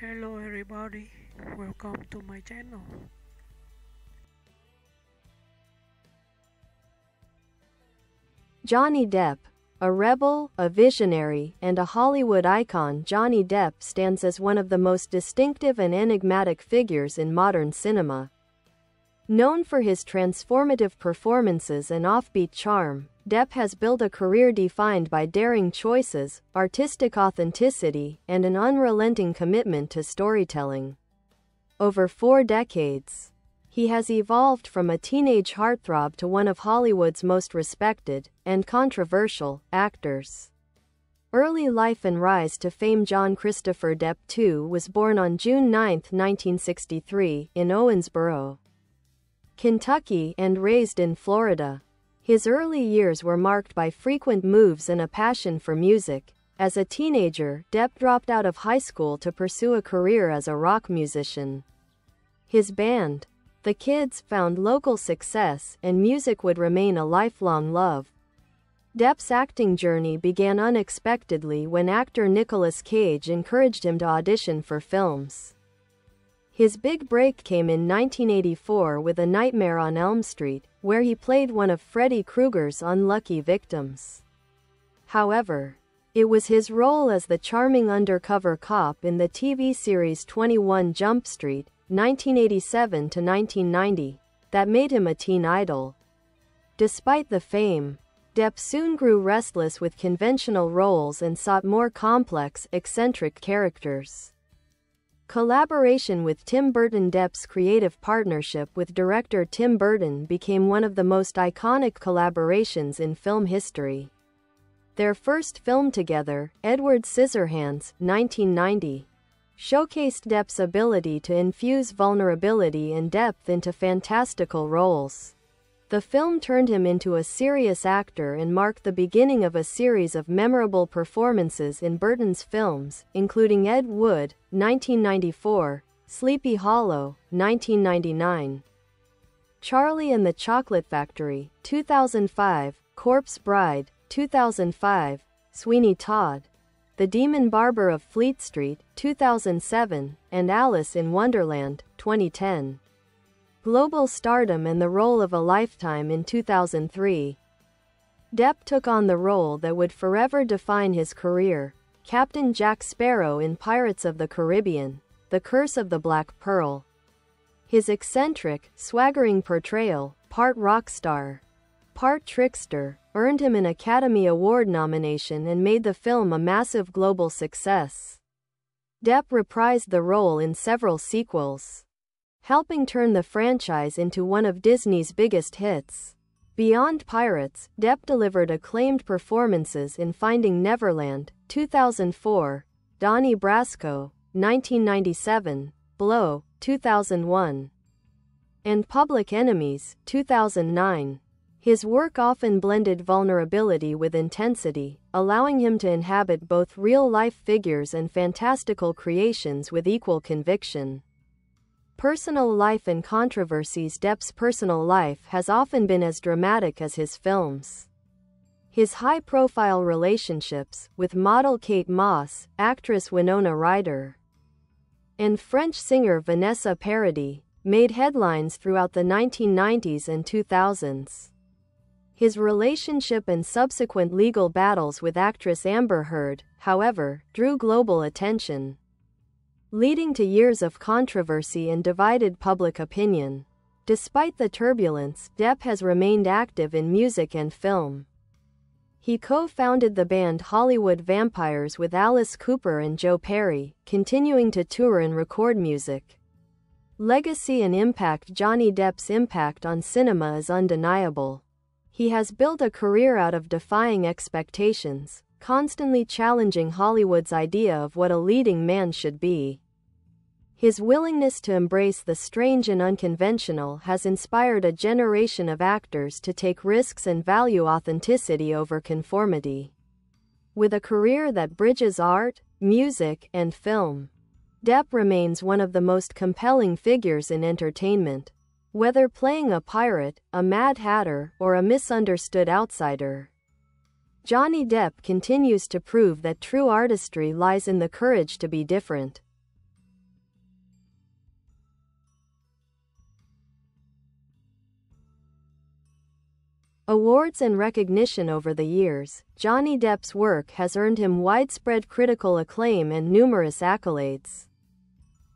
Hello everybody, welcome to my channel. Johnny Depp. A rebel, a visionary, and a Hollywood icon, Johnny Depp stands as one of the most distinctive and enigmatic figures in modern cinema. Known for his transformative performances and offbeat charm, Depp has built a career defined by daring choices, artistic authenticity, and an unrelenting commitment to storytelling. Over 4 decades, he has evolved from a teenage heartthrob to one of Hollywood's most respected and controversial actors. Early life and rise to fame. John Christopher Depp II was born on June 9, 1963, in Owensboro, Kentucky, and raised in Florida. His early years were marked by frequent moves and a passion for music. As a teenager, Depp dropped out of high school to pursue a career as a rock musician. His band, The Kids, found local success, and music would remain a lifelong love. Depp's acting journey began unexpectedly when actor Nicolas Cage encouraged him to audition for films. His big break came in 1984 with A Nightmare on Elm Street, where he played one of Freddy Krueger's unlucky victims. However, it was his role as the charming undercover cop in the TV series 21 Jump Street, 1987 to 1990, that made him a teen idol. Despite the fame, Depp soon grew restless with conventional roles and sought more complex, eccentric characters. Collaboration with Tim Burton. Depp's creative partnership with director Tim Burton became one of the most iconic collaborations in film history. Their first film together, Edward Scissorhands, 1990, showcased Depp's ability to infuse vulnerability and depth into fantastical roles. The film turned him into a serious actor and marked the beginning of a series of memorable performances in Burton's films, including Ed Wood, 1994, Sleepy Hollow, 1999, Charlie and the Chocolate Factory, 2005, Corpse Bride, 2005, Sweeney Todd, The Demon Barber of Fleet Street, 2007, and Alice in Wonderland, 2010. Global stardom and the role of a lifetime. In 2003, Depp took on the role that would forever define his career, Captain Jack Sparrow in Pirates of the Caribbean: The Curse of the Black Pearl. His eccentric, swaggering portrayal, part rock star, part trickster, earned him an Academy Award nomination and made the film a massive global success. Depp reprised the role in several sequels, helping turn the franchise into one of Disney's biggest hits. Beyond Pirates, Depp delivered acclaimed performances in Finding Neverland, 2004, Donnie Brasco, 1997, Blow, 2001, and Public Enemies, 2009. His work often blended vulnerability with intensity, allowing him to inhabit both real-life figures and fantastical creations with equal conviction. Personal life and controversies. Depp's personal life has often been as dramatic as his films. His high-profile relationships with model Kate Moss, actress Winona Ryder, and French singer Vanessa Paradis made headlines throughout the 1990s and 2000s. His relationship and subsequent legal battles with actress Amber Heard, however, drew global attention, leading to years of controversy and divided public opinion. Despite the turbulence, Depp has remained active in music and film. He co-founded the band Hollywood Vampires with Alice Cooper and Joe Perry, continuing to tour and record music. Legacy and impact. Johnny Depp's impact on cinema is undeniable. He has built a career out of defying expectations, constantly challenging Hollywood's idea of what a leading man should be. His willingness to embrace the strange and unconventional has inspired a generation of actors to take risks and value authenticity over conformity. With a career that bridges art, music, and film, Depp remains one of the most compelling figures in entertainment. Whether playing a pirate, a Mad Hatter, or a misunderstood outsider, Johnny Depp continues to prove that true artistry lies in the courage to be different. Awards and recognition. Over the years, Johnny Depp's work has earned him widespread critical acclaim and numerous accolades.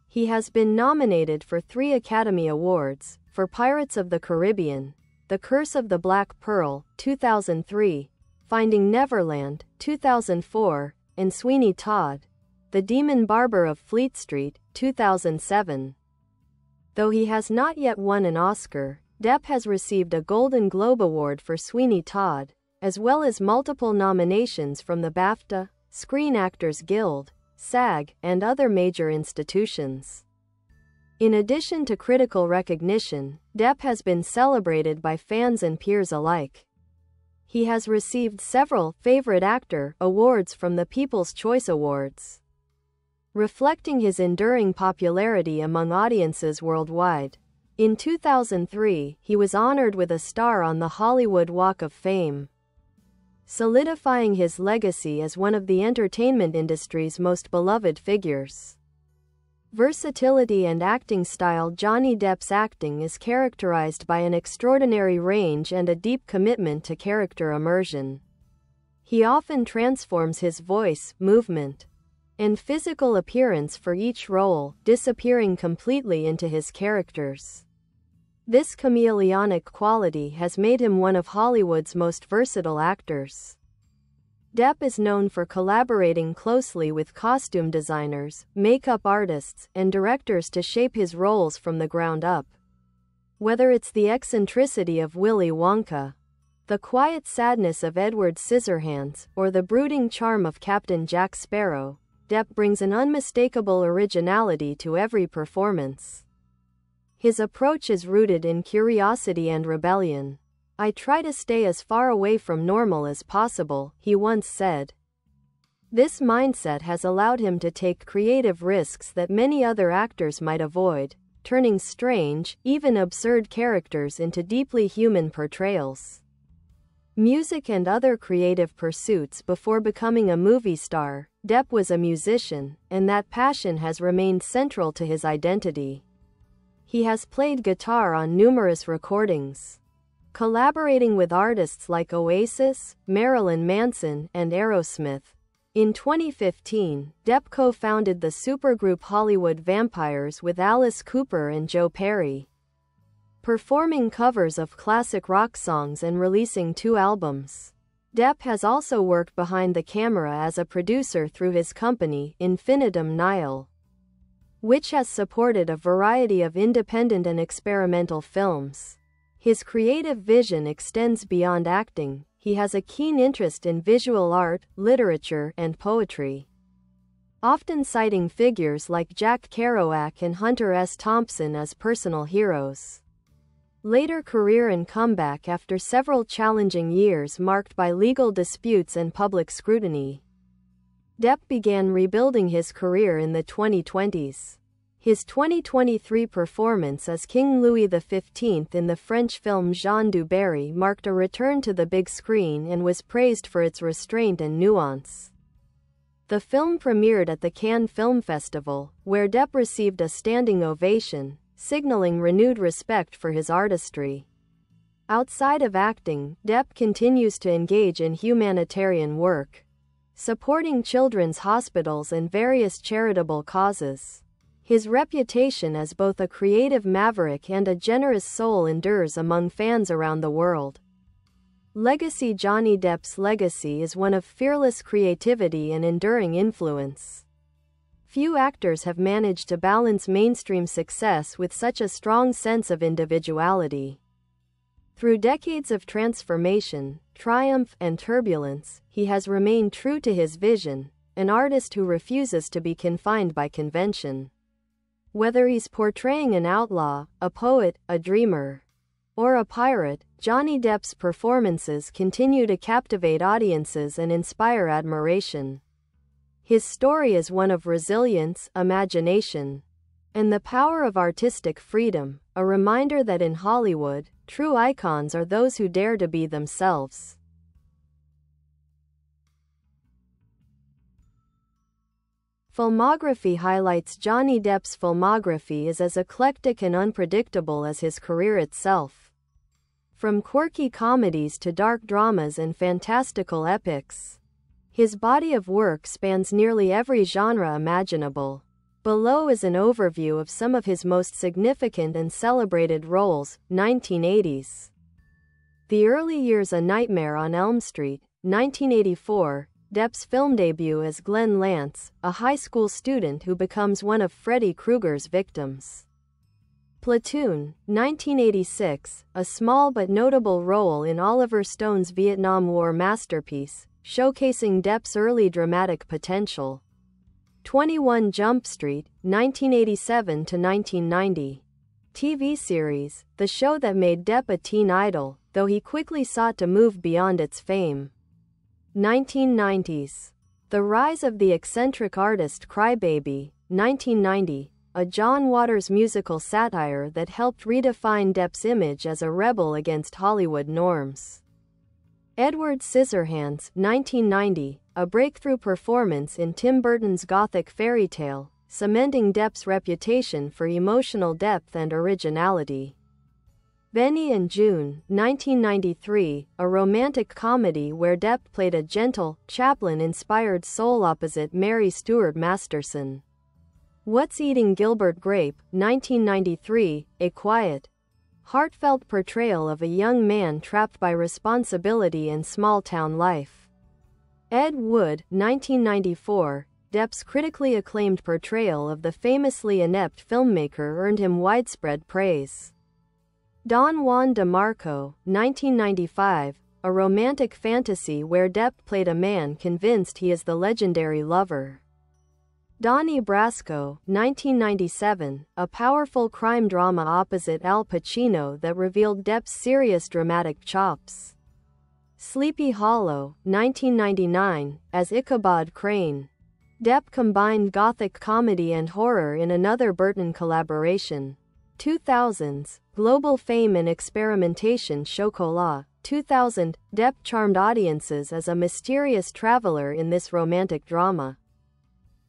He has been nominated for 3 Academy Awards, for Pirates of the Caribbean, The Curse of the Black Pearl, 2003, Finding Neverland, 2004, and Sweeney Todd, The Demon Barber of Fleet Street, 2007. Though he has not yet won an Oscar, Depp has received a Golden Globe Award for Sweeney Todd, as well as multiple nominations from the BAFTA, Screen Actors Guild, SAG, and other major institutions. In addition to critical recognition, Depp has been celebrated by fans and peers alike. He has received several Favorite Actor awards from the People's Choice Awards, reflecting his enduring popularity among audiences worldwide. In 2003, he was honored with a star on the Hollywood Walk of Fame, solidifying his legacy as one of the entertainment industry's most beloved figures. Versatility and acting style. Johnny Depp's acting is characterized by an extraordinary range and a deep commitment to character immersion. He often transforms his voice, movement, and physical appearance for each role, disappearing completely into his characters. This chameleonic quality has made him one of Hollywood's most versatile actors. Depp is known for collaborating closely with costume designers, makeup artists, and directors to shape his roles from the ground up. Whether it's the eccentricity of Willy Wonka, the quiet sadness of Edward Scissorhands, or the brooding charm of Captain Jack Sparrow, Depp brings an unmistakable originality to every performance. His approach is rooted in curiosity and rebellion. "I try to stay as far away from normal as possible," he once said. This mindset has allowed him to take creative risks that many other actors might avoid, turning strange, even absurd characters into deeply human portrayals. Music and other creative pursuits. Before becoming a movie star, Depp was a musician, and that passion has remained central to his identity. He has played guitar on numerous recordings, collaborating with artists like Oasis, Marilyn Manson, and Aerosmith. In 2015, Depp co-founded the supergroup Hollywood Vampires with Alice Cooper and Joe Perry, performing covers of classic rock songs and releasing 2 albums. Depp has also worked behind the camera as a producer through his company, Infinitum Nihil, which has supported a variety of independent and experimental films. His creative vision extends beyond acting. He has a keen interest in visual art, literature, and poetry, often citing figures like Jack Kerouac and Hunter S. Thompson as personal heroes. Later career and comeback. After several challenging years marked by legal disputes and public scrutiny, Depp began rebuilding his career in the 2020s. His 2023 performance as King Louis XV in the French film Jean du Barry marked a return to the big screen and was praised for its restraint and nuance. The film premiered at the Cannes Film Festival, where Depp received a standing ovation, signaling renewed respect for his artistry. Outside of acting, Depp continues to engage in humanitarian work, supporting children's hospitals and various charitable causes. His reputation as both a creative maverick and a generous soul endures among fans around the world. Legacy. Johnny Depp's legacy is one of fearless creativity and enduring influence. Few actors have managed to balance mainstream success with such a strong sense of individuality. Through decades of transformation, triumph, and turbulence, he has remained true to his vision, an artist who refuses to be confined by convention. Whether he's portraying an outlaw, a poet, a dreamer, or a pirate, Johnny Depp's performances continue to captivate audiences and inspire admiration. His story is one of resilience, imagination, and the power of artistic freedom, a reminder that in Hollywood, true icons are those who dare to be themselves. Filmography highlights. Johnny Depp's filmography is as eclectic and unpredictable as his career itself. From quirky comedies to dark dramas and fantastical epics, his body of work spans nearly every genre imaginable. Below is an overview of some of his most significant and celebrated roles. 1980s. The Early Years: A Nightmare on Elm Street, 1984, Depp's film debut as Glenn Lance, a high school student who becomes one of Freddy Krueger's victims. Platoon, 1986, a small but notable role in Oliver Stone's Vietnam War masterpiece, showcasing Depp's early dramatic potential. 21 Jump Street, 1987 to 1990. TV series, the show that made Depp a teen idol, though he quickly sought to move beyond its fame. 1990s. The Rise of the Eccentric Artist Crybaby, 1990, a John Waters musical satire that helped redefine Depp's image as a rebel against Hollywood norms. Edward Scissorhands, 1990, a breakthrough performance in Tim Burton's Gothic fairy tale, cementing Depp's reputation for emotional depth and originality. Benny and June, 1993, a romantic comedy where Depp played a gentle, Chaplin-inspired soul opposite Mary Stuart Masterson. What's Eating Gilbert Grape, 1993, a quiet, heartfelt portrayal of a young man trapped by responsibility and small-town life. Ed Wood, 1994, Depp's critically acclaimed portrayal of the famously inept filmmaker earned him widespread praise. Don Juan DeMarco, 1995, a romantic fantasy where Depp played a man convinced he is the legendary lover. Donnie Brasco, 1997, a powerful crime drama opposite Al Pacino that revealed Depp's serious dramatic chops. Sleepy Hollow, 1999, as Ichabod Crane. Depp combined gothic comedy and horror in another Burton collaboration. 2000s, global fame and experimentation. Chocolat, 2000, Depp charmed audiences as a mysterious traveler in this romantic drama.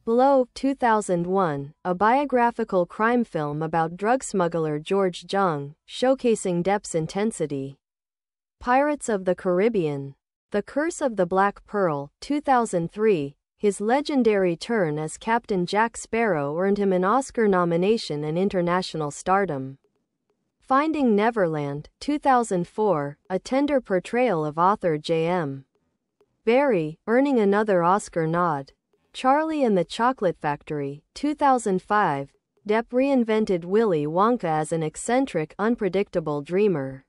Blow, 2001, a biographical crime film about drug smuggler George Jung, showcasing Depp's intensity. Pirates of the Caribbean, The Curse of the Black Pearl, 2003, his legendary turn as Captain Jack Sparrow earned him an Oscar nomination and international stardom. Finding Neverland, 2004, a tender portrayal of author J.M. Barrie, earning another Oscar nod. Charlie and the Chocolate Factory, 2005, Depp reinvented Willy Wonka as an eccentric, unpredictable dreamer.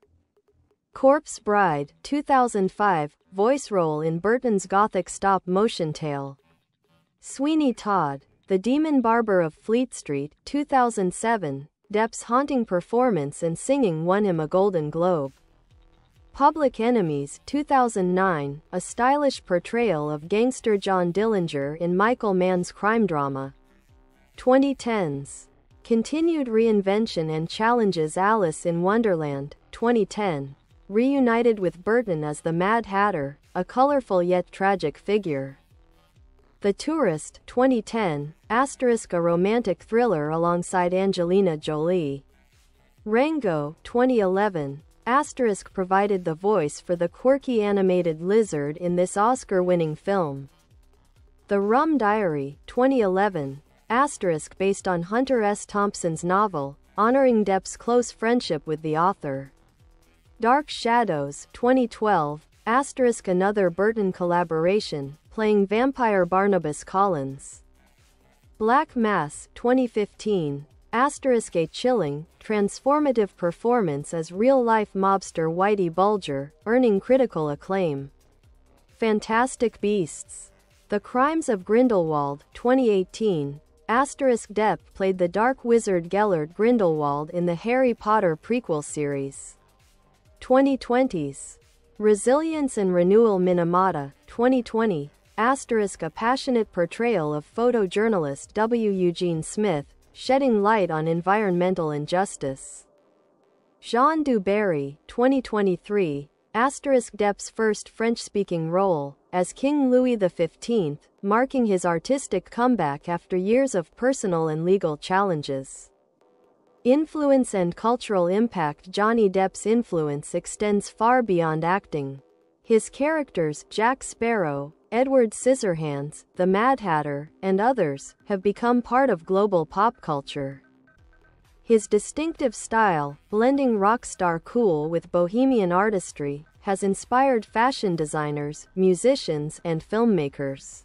Corpse Bride, 2005, voice role in Burton's Gothic stop-motion tale. Sweeney Todd, The Demon Barber of Fleet Street, 2007, Depp's haunting performance and singing won him a Golden Globe. Public Enemies, 2009, a stylish portrayal of gangster John Dillinger in Michael Mann's crime drama. 2010s. Continued reinvention and challenges. Alice in Wonderland, 2010. Reunited with Burton as the Mad Hatter, a colorful yet tragic figure. The Tourist, 2010, a romantic thriller alongside Angelina Jolie. Rango, 2011, provided the voice for the quirky animated lizard in this Oscar-winning film. The Rum Diary, 2011, based on Hunter S. Thompson's novel, honoring Depp's close friendship with the author. Dark Shadows, 2012, another Burton collaboration, playing vampire Barnabas Collins. Black Mass, 2015, a chilling, transformative performance as real-life mobster Whitey Bulger, earning critical acclaim. Fantastic Beasts. The Crimes of Grindelwald, 2018, Depp played the dark wizard Gellert Grindelwald in the Harry Potter prequel series. 2020s. Resilience and Renewal. Minamata, 2020, a passionate portrayal of photojournalist W. Eugene Smith, shedding light on environmental injustice. Jean du Barry, 2023, Depp's first French-speaking role, as King Louis XV, marking his artistic comeback after years of personal and legal challenges. Influence and cultural impact. Johnny Depp's influence extends far beyond acting. His characters, Jack Sparrow, Edward Scissorhands, the Mad Hatter, and others, have become part of global pop culture. His distinctive style, blending rock star cool with bohemian artistry, has inspired fashion designers, musicians, and filmmakers.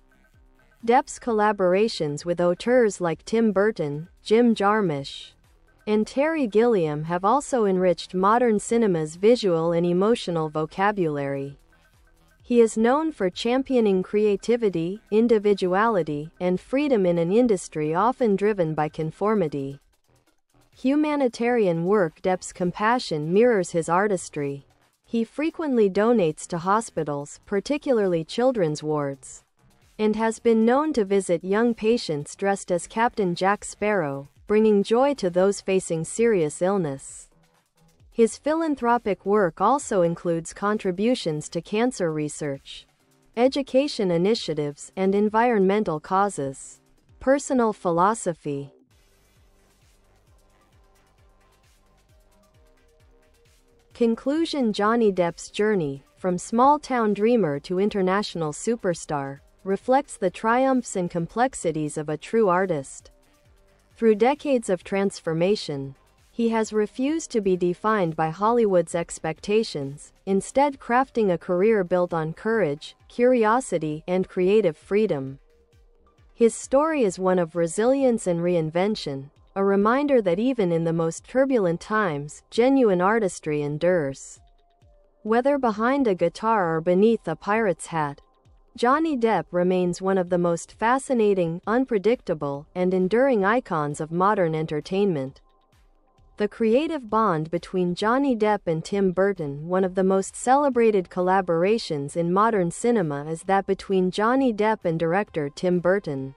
Depp's collaborations with auteurs like Tim Burton, Jim Jarmusch, and Terry Gilliam have also enriched modern cinema's visual and emotional vocabulary. He is known for championing creativity, individuality, and freedom in an industry often driven by conformity. Humanitarian work. Depp's compassion mirrors his artistry. He frequently donates to hospitals, particularly children's wards, and has been known to visit young patients dressed as Captain Jack Sparrow, bringing joy to those facing serious illness. His philanthropic work also includes contributions to cancer research, education initiatives, and environmental causes. Personal philosophy. Conclusion. Johnny Depp's journey, from small-town dreamer to international superstar, reflects the triumphs and complexities of a true artist. Through decades of transformation, he has refused to be defined by Hollywood's expectations, instead crafting a career built on courage, curiosity, and creative freedom. His story is one of resilience and reinvention, a reminder that even in the most turbulent times, genuine artistry endures. Whether behind a guitar or beneath a pirate's hat, Johnny Depp remains one of the most fascinating, unpredictable, and enduring icons of modern entertainment. The creative bond between Johnny Depp and Tim Burton, one of the most celebrated collaborations in modern cinema, is that between Johnny Depp and director Tim Burton.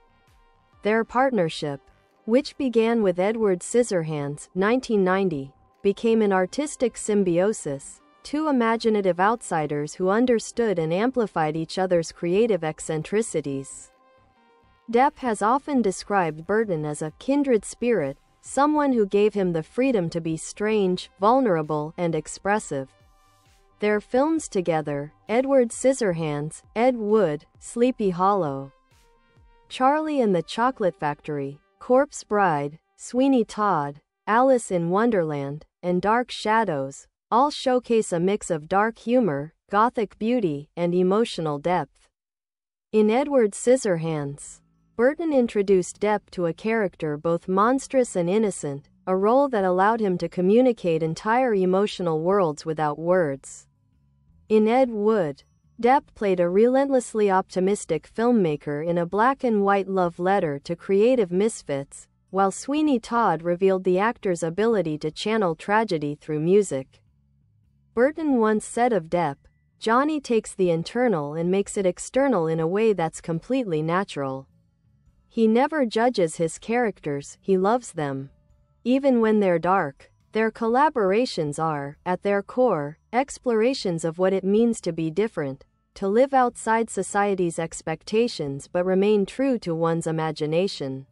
Their partnership, which began with Edward Scissorhands, 1990, became an artistic symbiosis, two imaginative outsiders who understood and amplified each other's creative eccentricities. Depp has often described Burton as a kindred spirit, someone who gave him the freedom to be strange, vulnerable, and expressive. Their films together, Edward Scissorhands, Ed Wood, Sleepy Hollow, Charlie and the Chocolate Factory, Corpse Bride, Sweeney Todd, Alice in Wonderland, and Dark Shadows, all showcase a mix of dark humor, gothic beauty, and emotional depth. In Edward Scissorhands, Burton introduced Depp to a character both monstrous and innocent, a role that allowed him to communicate entire emotional worlds without words. In Ed Wood, Depp played a relentlessly optimistic filmmaker in a black-and-white love letter to creative misfits, while Sweeney Todd revealed the actor's ability to channel tragedy through music. Burton once said of Depp, "Johnny takes the internal and makes it external in a way that's completely natural. He never judges his characters, he loves them. Even when they're dark." Their collaborations are, at their core, explorations of what it means to be different, to live outside society's expectations but remain true to one's imagination.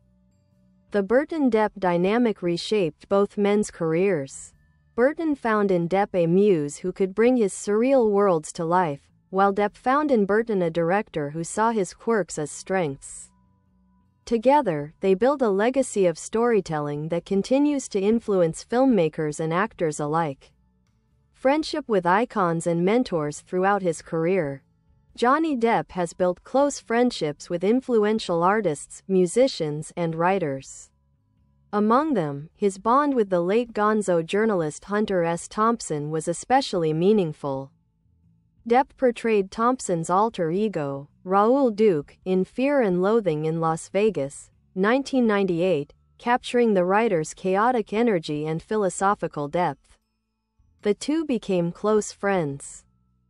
The Burton-Depp dynamic reshaped both men's careers. Burton found in Depp a muse who could bring his surreal worlds to life, while Depp found in Burton a director who saw his quirks as strengths. Together, they built a legacy of storytelling that continues to influence filmmakers and actors alike. Friendship with icons and mentors throughout his career. Johnny Depp has built close friendships with influential artists, musicians, and writers. Among them, his bond with the late gonzo journalist Hunter S. Thompson was especially meaningful. Depp portrayed Thompson's alter ego, Raoul Duke, in Fear and Loathing in Las Vegas, 1998, capturing the writer's chaotic energy and philosophical depth. The two became close friends,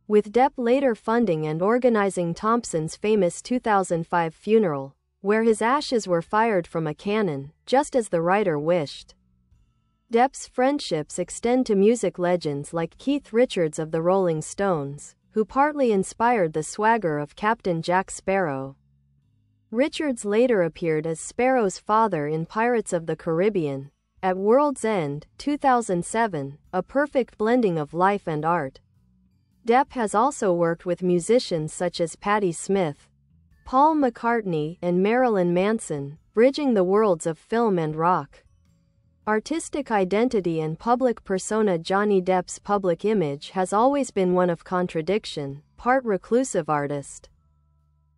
with Depp later funding and organizing Thompson's famous 2005 funeral, where his ashes were fired from a cannon, just as the writer wished. Depp's friendships extend to music legends like Keith Richards of the Rolling Stones, who partly inspired the swagger of Captain Jack Sparrow. Richards later appeared as Sparrow's father in Pirates of the Caribbean, At World's End, 2007, a perfect blending of life and art. Depp has also worked with musicians such as Patti Smith, Paul McCartney, and Marilyn Manson, bridging the worlds of film and rock. Artistic identity and public persona. Johnny Depp's public image has always been one of contradiction, part reclusive artist,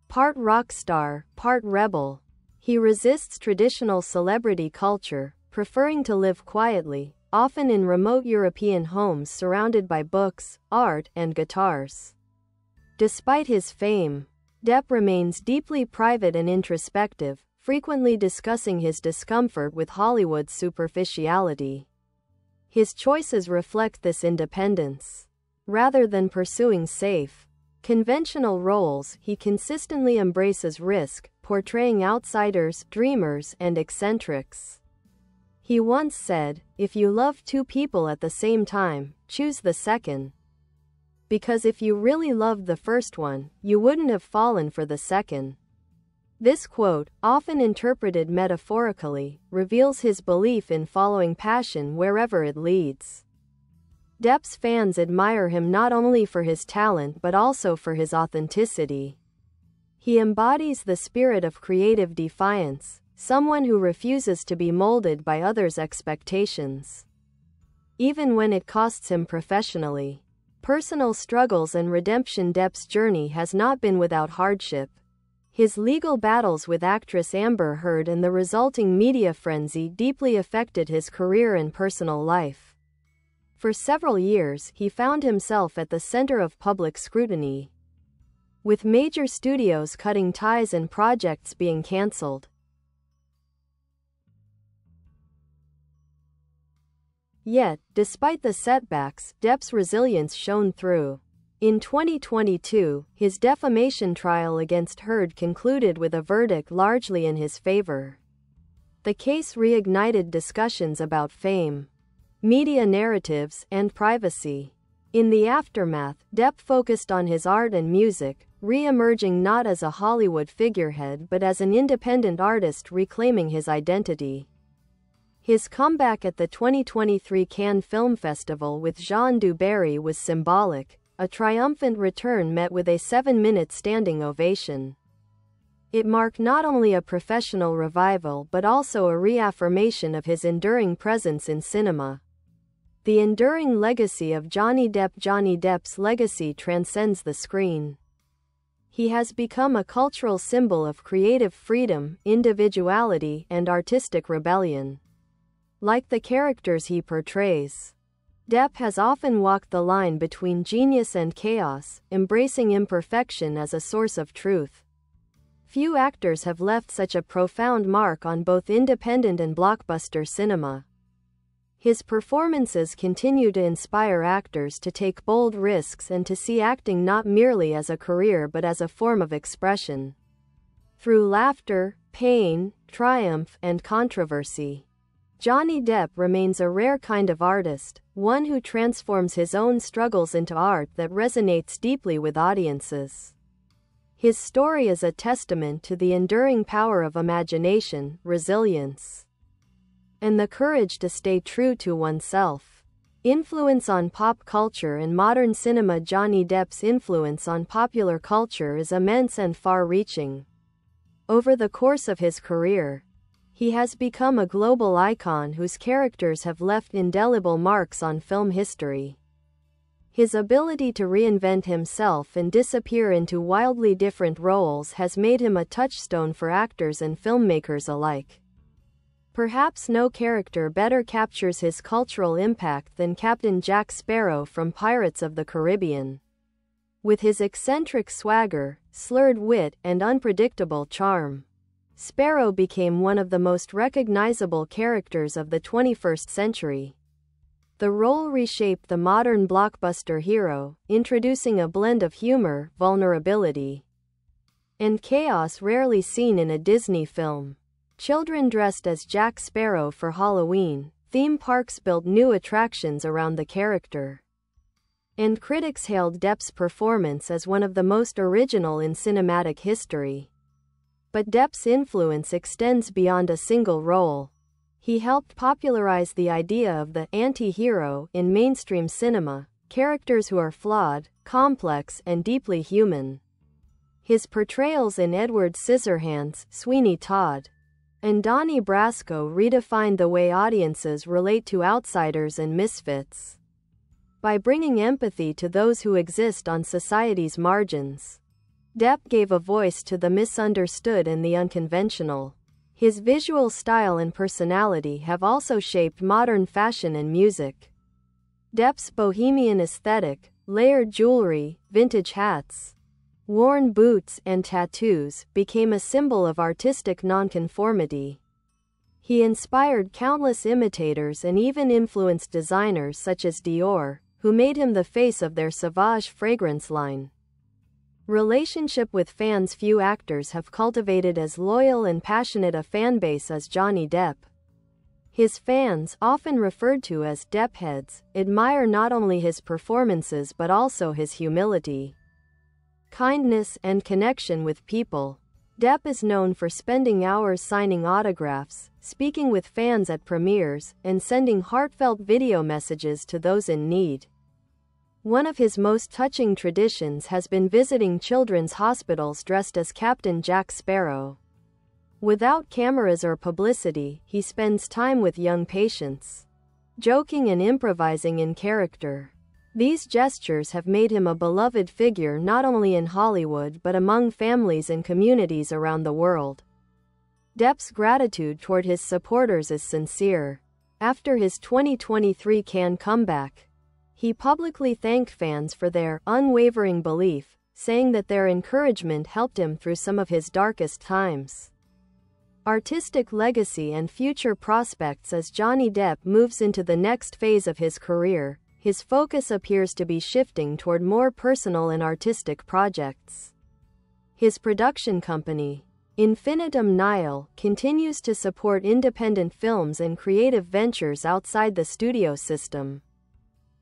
part rock star, part rebel. He resists traditional celebrity culture, preferring to live quietly, often in remote European homes surrounded by books, art, and guitars. Despite his fame, Depp remains deeply private and introspective, frequently discussing his discomfort with Hollywood's superficiality. His choices reflect this independence. Rather than pursuing safe, conventional roles, he consistently embraces risk, portraying outsiders, dreamers, and eccentrics. He once said, "If you love two people at the same time, choose the second. Because if you really loved the first one, you wouldn't have fallen for the second." This quote, often interpreted metaphorically, reveals his belief in following passion wherever it leads. Depp's fans admire him not only for his talent but also for his authenticity. He embodies the spirit of creative defiance, someone who refuses to be molded by others' expectations, even when it costs him professionally. Personal struggles and redemption. Depp's journey has not been without hardship. His legal battles with actress Amber Heard and the resulting media frenzy deeply affected his career and personal life. For several years, he found himself at the center of public scrutiny, with major studios cutting ties and projects being cancelled. Yet, despite the setbacks, Depp's resilience shone through. In 2022, his defamation trial against Heard concluded with a verdict largely in his favor. The case reignited discussions about fame, media narratives, and privacy. In the aftermath, Depp focused on his art and music, re-emerging not as a Hollywood figurehead but as an independent artist reclaiming his identity. His comeback at the 2023 Cannes Film Festival with Jean du Barry was symbolic, a triumphant return met with a 7-minute standing ovation. It marked not only a professional revival but also a reaffirmation of his enduring presence in cinema. The enduring legacy of Johnny Depp. Johnny Depp's legacy transcends the screen. He has become a cultural symbol of creative freedom, individuality, and artistic rebellion. Like the characters he portrays, Depp has often walked the line between genius and chaos, embracing imperfection as a source of truth. Few actors have left such a profound mark on both independent and blockbuster cinema. His performances continue to inspire actors to take bold risks and to see acting not merely as a career but as a form of expression. Through laughter, pain, triumph, and controversy, Johnny Depp remains a rare kind of artist, one who transforms his own struggles into art that resonates deeply with audiences. His story is a testament to the enduring power of imagination, resilience, and the courage to stay true to oneself. Influence on pop culture and modern cinema. Johnny Depp's influence on popular culture is immense and far-reaching. Over the course of his career, he has become a global icon whose characters have left indelible marks on film history. His ability to reinvent himself and disappear into wildly different roles has made him a touchstone for actors and filmmakers alike. Perhaps no character better captures his cultural impact than Captain Jack Sparrow from Pirates of the Caribbean. With his eccentric swagger, slurred wit, and unpredictable charm, Sparrow became one of the most recognizable characters of the 21st century. The role reshaped the modern blockbuster hero, introducing a blend of humor, vulnerability, and chaos rarely seen in a Disney film. Children dressed as Jack Sparrow for Halloween, theme parks built new attractions around the character, and critics hailed Depp's performance as one of the most original in cinematic history. But Depp's influence extends beyond a single role. He helped popularize the idea of the anti-hero in mainstream cinema, characters who are flawed, complex, and deeply human. His portrayals in Edward Scissorhands, Sweeney Todd, and Donnie Brasco redefined the way audiences relate to outsiders and misfits. By bringing empathy to those who exist on society's margins, Depp gave a voice to the misunderstood and the unconventional. His visual style and personality have also shaped modern fashion and music. Depp's bohemian aesthetic, layered jewelry, vintage hats, worn boots, and tattoos became a symbol of artistic nonconformity. He inspired countless imitators and even influenced designers such as Dior, who made him the face of their Sauvage fragrance line. Relationship with fans. Few actors have cultivated as loyal and passionate a fanbase as Johnny Depp. His fans, often referred to as Deppheads, admire not only his performances but also his humility, kindness, and connection with people. Depp is known for spending hours signing autographs, speaking with fans at premieres, and sending heartfelt video messages to those in need. One of his most touching traditions has been visiting children's hospitals dressed as Captain Jack Sparrow. Without cameras or publicity, he spends time with young patients, joking and improvising in character. These gestures have made him a beloved figure not only in Hollywood but among families and communities around the world. Depp's gratitude toward his supporters is sincere. After his 2023 Cannes comeback, he publicly thanked fans for their unwavering belief, saying that their encouragement helped him through some of his darkest times. Artistic legacy and future prospects. As Johnny Depp moves into the next phase of his career, his focus appears to be shifting toward more personal and artistic projects. His production company, Infinitum Nihil, continues to support independent films and creative ventures outside the studio system.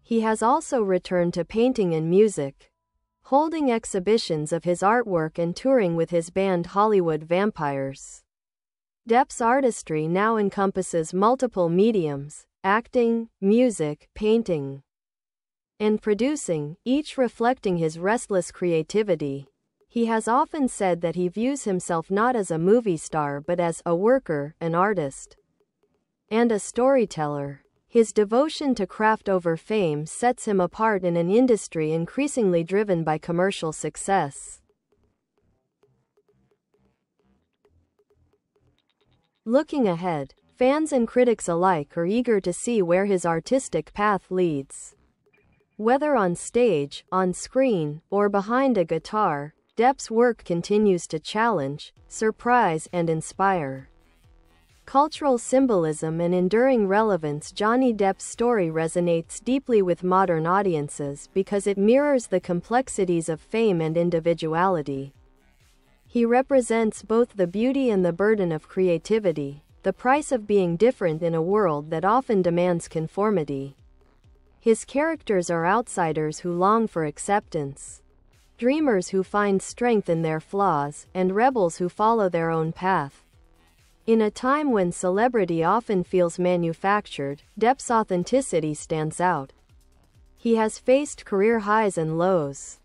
He has also returned to painting and music, holding exhibitions of his artwork and touring with his band Hollywood Vampires. Depp's artistry now encompasses multiple mediums: acting, music, painting, and producing, each reflecting his restless creativity. He has often said that he views himself not as a movie star but as a worker, an artist, and a storyteller. His devotion to craft over fame sets him apart in an industry increasingly driven by commercial success. Looking ahead, fans and critics alike are eager to see where his artistic path leads. Whether on stage, on screen, or behind a guitar, Depp's work continues to challenge, surprise, and inspire. Cultural symbolism and enduring relevance. Johnny Depp's story resonates deeply with modern audiences because it mirrors the complexities of fame and individuality. He represents both the beauty and the burden of creativity, the price of being different in a world that often demands conformity. His characters are outsiders who long for acceptance, dreamers who find strength in their flaws, and rebels who follow their own path. In a time when celebrity often feels manufactured, Depp's authenticity stands out. He has faced career highs and lows,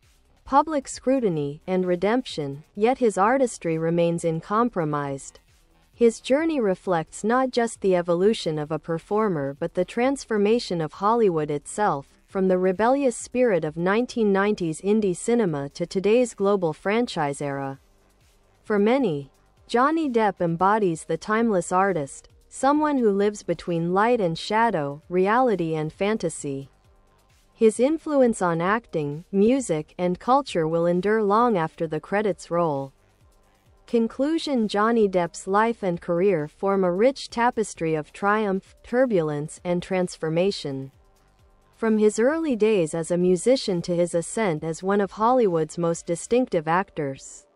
public scrutiny, and redemption, yet his artistry remains uncompromised. His journey reflects not just the evolution of a performer but the transformation of Hollywood itself, from the rebellious spirit of 1990s indie cinema to today's global franchise era. For many, Johnny Depp embodies the timeless artist, someone who lives between light and shadow, reality and fantasy. His influence on acting, music, and culture will endure long after the credits roll. Conclusion. Johnny Depp's life and career form a rich tapestry of triumph, turbulence, and transformation. From his early days as a musician to his ascent as one of Hollywood's most distinctive actors,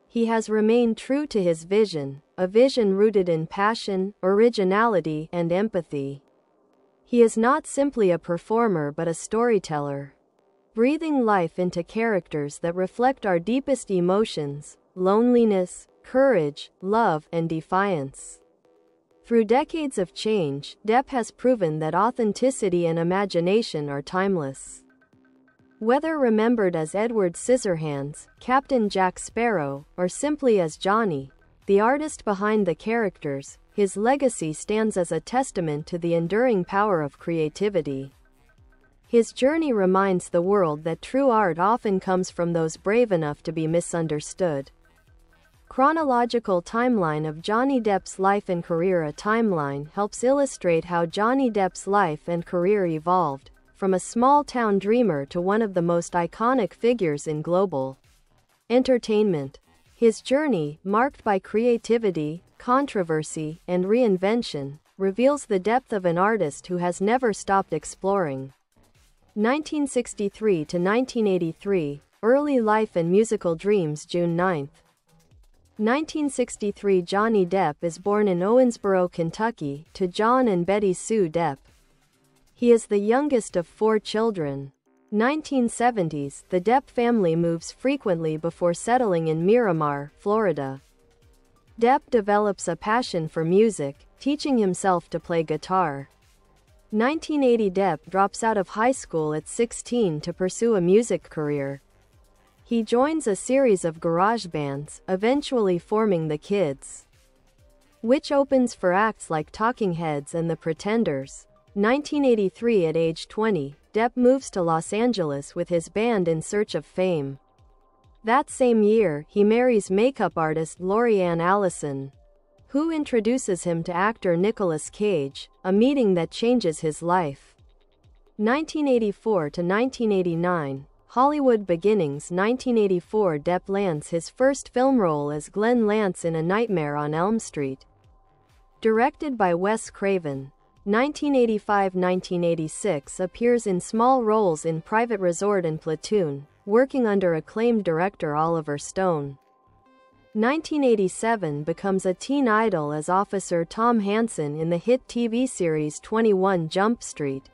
he has remained true to his vision, a vision rooted in passion, originality, and empathy. He is not simply a performer but a storyteller, breathing life into characters that reflect our deepest emotions: loneliness, courage, love, and defiance. Through decades of change, Depp has proven that authenticity and imagination are timeless. Whether remembered as Edward Scissorhands, Captain Jack Sparrow, or simply as Johnny, the artist behind the characters, his legacy stands as a testament to the enduring power of creativity. His journey reminds the world that true art often comes from those brave enough to be misunderstood. Chronological timeline of Johnny Depp's life and career. A timeline helps illustrate how Johnny Depp's life and career evolved, from a small-town dreamer to one of the most iconic figures in global entertainment. His journey, marked by creativity, controversy, and reinvention, reveals the depth of an artist who has never stopped exploring. 1963 to 1983, Early Life and Musical Dreams. June 9, 1963. Johnny Depp is born in Owensboro, Kentucky, to John and Betty Sue Depp. He is the youngest of 4 children. 1970s, the Depp family moves frequently before settling in Miramar, Florida. Depp develops a passion for music, teaching himself to play guitar. 1980, Depp drops out of high school at 16 to pursue a music career. He joins a series of garage bands, eventually forming the Kids, which opens for acts like Talking Heads and the Pretenders. 1983, at age 20, Depp moves to Los Angeles with his band in search of fame. That same year, he marries makeup artist Lori-Ann Allison, who introduces him to actor Nicolas Cage, a meeting that changes his life. 1984 to 1989, Hollywood beginnings. 1984, Depp lands his first film role as Glenn Lance in A Nightmare on Elm Street, directed by Wes Craven. 1985-1986, appears in small roles in Private Resort and Platoon, working under acclaimed director Oliver Stone. 1987, becomes a teen idol as Officer Tom Hansen in the hit TV series 21 Jump Street.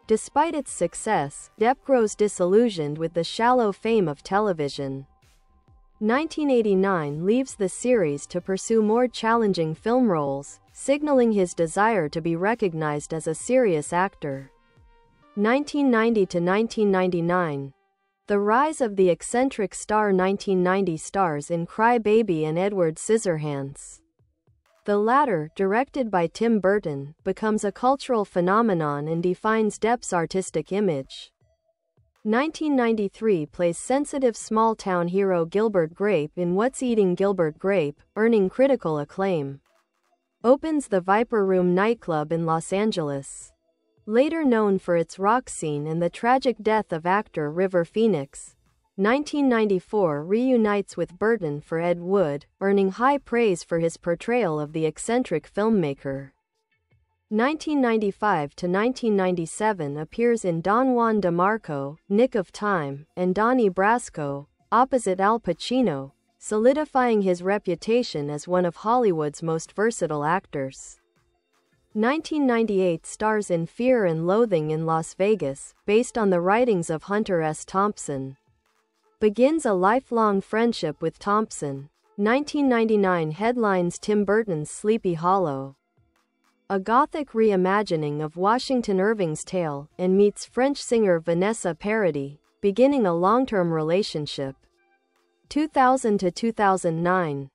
Despite its success, Depp grows disillusioned with the shallow fame of television. 1989, leaves the series to pursue more challenging film roles, signaling his desire to be recognized as a serious actor. 1990 to 1999, the rise of the eccentric star. 1990, stars in Cry Baby and Edward Scissorhands. The latter, directed by Tim Burton, becomes a cultural phenomenon and defines Depp's artistic image. 1993, plays sensitive small-town hero Gilbert Grape in What's Eating Gilbert Grape, earning critical acclaim. Opens the Viper Room nightclub in Los Angeles. Later known for its rock scene and the tragic death of actor River Phoenix. 1994, reunites with Burton for Ed Wood, earning high praise for his portrayal of the eccentric filmmaker. 1995 to 1997, appears in Don Juan DeMarco, Nick of Time, and Donnie Brasco, opposite Al Pacino, solidifying his reputation as one of Hollywood's most versatile actors. 1998, stars in Fear and Loathing in Las Vegas, based on the writings of Hunter S. Thompson. Begins a lifelong friendship with Thompson. 1999, headlines Tim Burton's Sleepy Hollow, a gothic reimagining of Washington Irving's tale, and meets French singer Vanessa Paradis, beginning a long-term relationship. 2000 to 2009,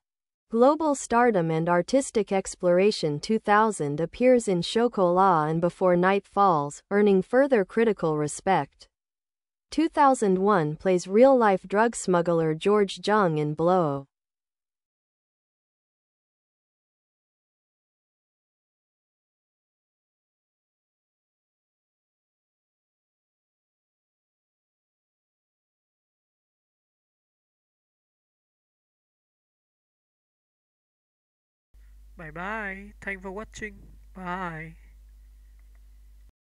global stardom and artistic exploration. 2000, appears in Chocolat and Before Night Falls, earning further critical respect. 2001, plays real-life drug smuggler George Jung in Blow. Bye bye. Thanks for watching. Bye.